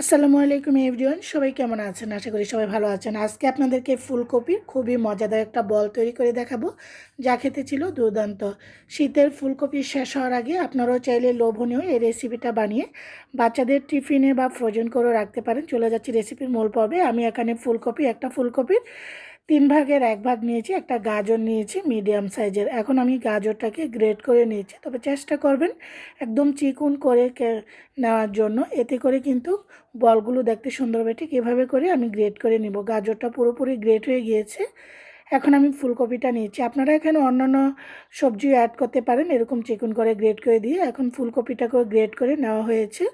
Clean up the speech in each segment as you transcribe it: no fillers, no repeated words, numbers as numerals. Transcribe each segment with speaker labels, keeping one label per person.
Speaker 1: আসসালামু আলাইকুম এভরিওয়ান, সবাই কেমন আছেন? আশা করি সবাই ভালো আছেন। আজকে আপনাদেরকে ফুলকপির খুবই মজাদার একটা বল তৈরি করে দেখাবো, যা খেতে ছিল দুর্দান্ত। শীতের ফুলকপি শেষ হওয়ার আগে আপনারাও চাইলে লোভনীয় এই রেসিপিটা বানিয়ে বাচ্চাদের টিফিনে বা ফ্রোজেন করেও রাখতে পারেন। চলে যাচ্ছি রেসিপির মূল পর্বে। আমি এখানে একটা ফুলকপির 3 ভাগের 1 ভাগ নিয়েছি, একটা গাজর নিয়েছি মিডিয়াম সাইজের। এখন আমি গাজরটাকে গ্রেট করে নিয়েছি, তবে চেষ্টা করবেন একদম চিকন করে নেওয়ার জন্য, এতে করে কিন্তু বলগুলো দেখতে সুন্দর হবে। ঠিক এভাবে করে আমি গ্রেট করে নিব। গাজরটা পুরোপুরি গ্রেট হয়ে গিয়েছে। এখন আমি ফুলকপিটা নিয়েছি। আপনারা এখানে অন্যান্য সবজিও অ্যাড করতে পারেন, এরকম চিকন করে গ্রেট করে দিয়ে। এখন ফুলকপিটাকেও গ্রেট করে নেওয়া হয়েছে,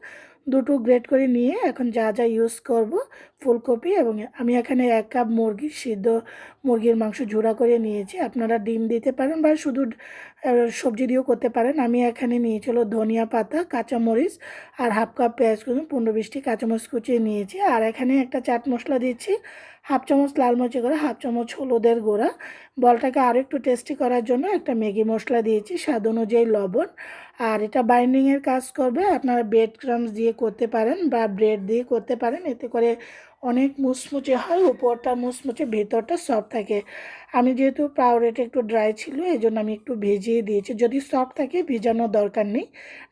Speaker 1: দুটো গ্রেট করে নিয়ে এখন যা যা ইউজ করব ফুলকপি এবং আমি এখানে 1 কাপ মুরগির মাংস ঝুড়া করে নিয়েছি। আপনারা ডিম দিতে পারেন বা শুধু সবজি দিয়েও করতে পারেন। আমি এখানে নিয়েছি হলো ধনিয়া পাতা, কাঁচামরিচ আর 1/2 কাপ পেঁয়াজ কুচি, 15-20টি কাঁচামরিচ কুচিয়ে নিয়েছি। আর এখানে একটা চাট মশলা দিচ্ছি, 1/2 চামচ লাল মরিচের গুঁড়া, 1/2 চামচ হলুদের গুঁড়া। বলটাকে আরও একটু টেস্টি করার জন্য একটা ম্যাগি মশলা দিয়েছি, স্বাদ অনুযায়ী লবণ। আর এটা বাইন্ডিংয়ের কাজ করবে। আপনারা ব্রেড ক্রাম্বস দিয়ে করতে পারেন বা ব্রেড দিয়ে করতে পারেন, এতে করে অনেক মুচমুচে হয়, উপরটা মুচমুচে ভেতরটা সফট থাকে। আমি যেহেতু পাউরুটি একটু ড্রাই ছিল, এই জন্য আমি একটু ভিজিয়ে দিয়েছি। যদি সফট থাকে ভিজানোর দরকার নেই,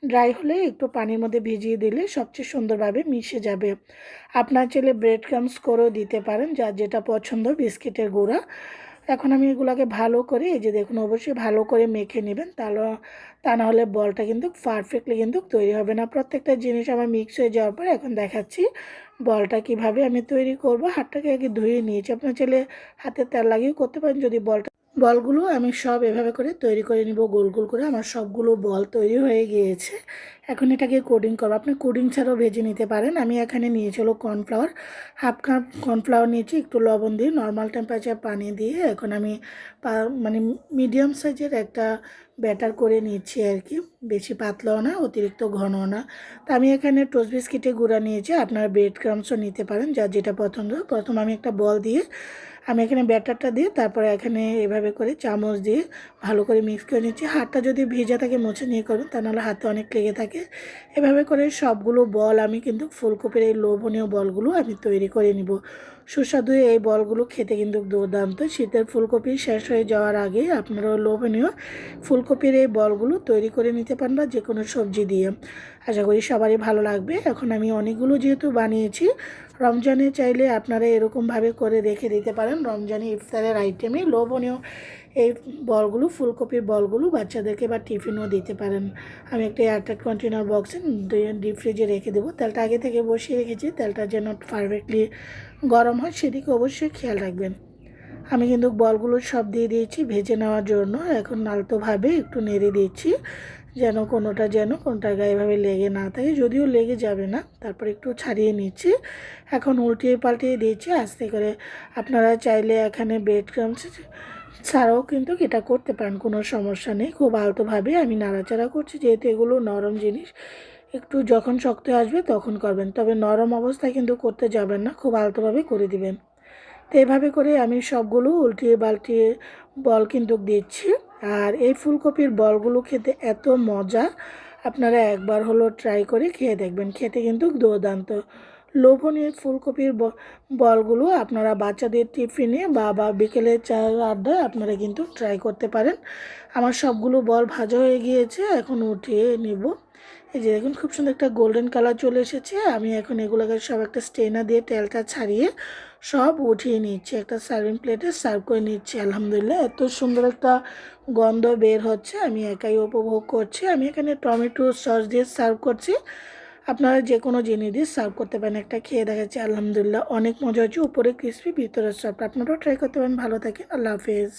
Speaker 1: ড্রাই হলে একটু পানির মধ্যে ভিজিয়ে দিলে সবচেয়ে সুন্দরভাবে মিশে যাবে। আপনার চাইলে ব্রেড ক্রাম্বস করেও দিতে পারেন, যার যেটা পছন্দ, বিস্কিটের গুঁড়া। এখন আমি এগুলোকে ভালো করে, এই যে দেখুন, অবশ্যই ভালো করে মেখে নেবেন, তা না হলে বলটা কিন্তু পারফেক্টলি কিন্তু তৈরি হবে না। প্রত্যেকটা জিনিস আমার মিক্স হয়ে যাওয়ার পর এখন দেখাচ্ছি বলটা কিভাবে আমি তৈরি করব। হাতটাকে আগে ধুয়ে নিয়েছি, আপনার চাইলে হাতে তেল লাগিয়েও করতে পারেন। যদি বলগুলো আমি সব এভাবে করে তৈরি করে নিব, গোল গোল করে। আমার সবগুলো বল তৈরি হয়ে গিয়েছে। এখন এটাকে কোডিং করবো। আপনি কোডিং ছাড়াও ভেজে নিতে পারেন। আমি এখানে নিয়েছি হলো কর্নফ্লাওয়ার, 1/2 কাপ কর্নফ্লাওয়ার নিয়েছি, একটু লবণ দিয়ে নর্মাল টেম্পারেচার পানি দিয়ে এখন আমি মানে মিডিয়াম সাইজের একটা ব্যাটার করে নিচ্ছি আর কি, বেশি পাতলাও না অতিরিক্ত ঘনও না। তো আমি এখানে টোস্ট বিস্কিটের গুঁড়া নিয়েছি, আপনারা ব্রেড ক্রাম্বসও নিতে পারেন, যার যেটা পছন্দ। প্রথম আমি একটা বল দিয়ে আমি এখানে ব্যাটারটা দিয়ে তারপরে এখানে এভাবে করে চামচ দিয়ে ভালো করে মিক্স করে নিচ্ছি। হাতটা যদি ভেজা থাকে মুছে নিয়ে করবেন, তা নাহলে হাতে অনেক লেগে থাকে। এভাবে করে সবগুলো বল আমি কিন্তু ফুলকপির এই লোভনীয় বলগুলো আমি তৈরি করে নিব। সুস্বাদু এই বলগুলো খেতে কিন্তু দুর্দান্ত। শীতের ফুলকপি শেষ হয়ে যাওয়ার আগে আপনারা লোভনীয় ফুলকপির এই বলগুলো তৈরি করে নিতে পারেন, বা যে কোনো সবজি দিয়ে। আশা করি সবারই ভালো লাগবে। এখন আমি অনেকগুলো যেহেতু বানিয়েছি, রমজানে চাইলে আপনারা এরকমভাবে করে রেখে দিতে পারেন। রমজানে ইফতারের আইটেমে লোভনীয় এই বলগুলো, ফুলকপির বলগুলো বাচ্চাদেরকে বা টিফিনও দিতে পারেন। আমি একটা এয়ারটাইট কন্টেনার বক্সে ডিপ ফ্রিজে রেখে দেবো। তেলটা আগে থেকে বসিয়ে রেখেছি, তেলটা যেন পারফেক্টলি গরম হয় সেদিকে অবশ্যই খেয়াল রাখবেন। আমি কিন্তু বলগুলো সব দিয়ে দিয়েছি ভেজে নেওয়ার জন্য। এখন আলতোভাবে একটু নেড়ে দিচ্ছি, যেন কোনোটা গায়ে এভাবে লেগে না থাকে। যদিও লেগে যাবে না, তারপর একটু ছাড়িয়ে নিচ্ছি। এখন উল্টিয়ে পাল্টিয়ে দিচ্ছি আস্তে করে। আপনারা চাইলে এখানে ব্রেড ক্রাম্বস ছাড়াও কিন্তু এটা করতে পারেন, কোনো সমস্যা নেই। খুব আলতোভাবে আমি নাড়াচাড়া করছি, যেহেতু এগুলো নরম জিনিস। একটু যখন শক্ত আসবে তখন করবেন, তবে নরম অবস্থায় কিন্তু করতে যাবেন না, খুব আলতোভাবে করে দিবেন। তো এভাবে করে আমি সবগুলো উল্টিয়ে পাল্টিয়ে বল কিন্তু দিচ্ছি। আর এই ফুলকপির বলগুলো খেতে এত মজা, আপনারা একবার হলো ট্রাই করে খেয়ে দেখবেন, খেতে কিন্তু দুর্দান্ত। লোভনীয় ফুলকপির বলগুলো আপনারা বাচ্চাদের টিফিনে বা বিকেলের চা আড্ডায় আপনারা কিন্তু ট্রাই করতে পারেন। আমার সবগুলো বল ভাজা হয়ে গিয়েছে, এখন উঠিয়ে নিব। এই যে দেখুন, খুব সুন্দর একটা গোল্ডেন কালার চলে এসেছে। আমি এখন এগুলোকে সব একটা স্ট্রেনার দিয়ে তেলটা ছাড়িয়ে সব উঠিয়ে নিচ্ছি, একটা সার্ভিং প্লেটে সার্ভ করে নিচ্ছি। আলহামদুলিল্লাহ, এত সুন্দর একটা গন্ধ বের হচ্ছে, আমি একাই উপভোগ করছি। আমি এখানে টমেটো সস দিয়ে সার্ভ করছি, আপনারা যে কোনো জিনিস দিয়ে সার্ভ করতে পারেন। একটা খেয়ে দেখাচ্ছি, আলহামদুলিল্লাহ অনেক মজা হচ্ছে, উপরে ক্রিসপি ভিতরে সফট। আপনারাও ট্রাই করতে পারেন। ভালো থাকেন, আল্লাহ হাফেজ।